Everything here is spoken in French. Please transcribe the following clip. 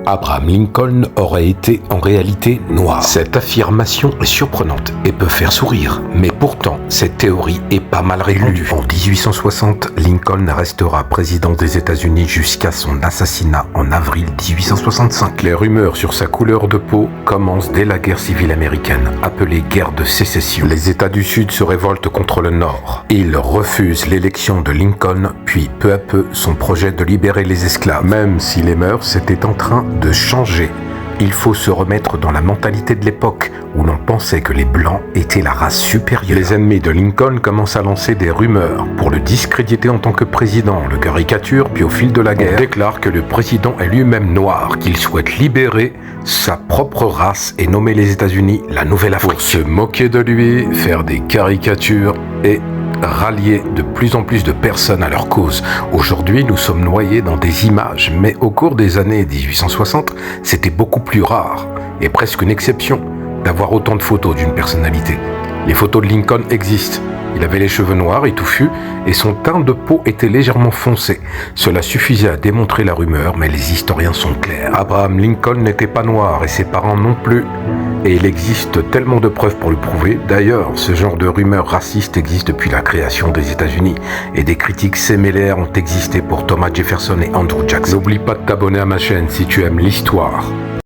Abraham Lincoln aurait été en réalité noir. Cette affirmation est surprenante et peut faire sourire, mais pourtant cette théorie est pas mal répandue. En 1860, Lincoln restera président des États-Unis jusqu'à son assassinat en avril 1865. Les rumeurs sur sa couleur de peau commencent dès la guerre civile américaine, appelée guerre de sécession. Les États du Sud se révoltent contre le Nord. Ils refusent l'élection de Lincoln, puis peu à peu son projet de libérer les esclaves. Même si les mœurs étaient en train de changer, il faut se remettre dans la mentalité de l'époque où l'on pensait que les Blancs étaient la race supérieure. Les ennemis de Lincoln commencent à lancer des rumeurs pour le discréditer en tant que président, le caricature, puis au fil de la guerre, déclare que le président est lui-même noir, qu'il souhaite libérer sa propre race et nommer les États-Unis la Nouvelle-Afrique. Pour se moquer de lui, faire des caricatures et rallier de plus en plus de personnes à leur cause. Aujourd'hui, nous sommes noyés dans des images, mais au cours des années 1860, c'était beaucoup plus rare et presque une exception d'avoir autant de photos d'une personnalité. Les photos de Lincoln existent. Il avait les cheveux noirs et touffus et son teint de peau était légèrement foncé. Cela suffisait à démontrer la rumeur, mais les historiens sont clairs. Abraham Lincoln n'était pas noir et ses parents non plus. Et il existe tellement de preuves pour le prouver. D'ailleurs, ce genre de rumeurs racistes existe depuis la création des États-Unis. Et des critiques similaires ont existé pour Thomas Jefferson et Andrew Jackson. N'oublie pas de t'abonner à ma chaîne si tu aimes l'histoire.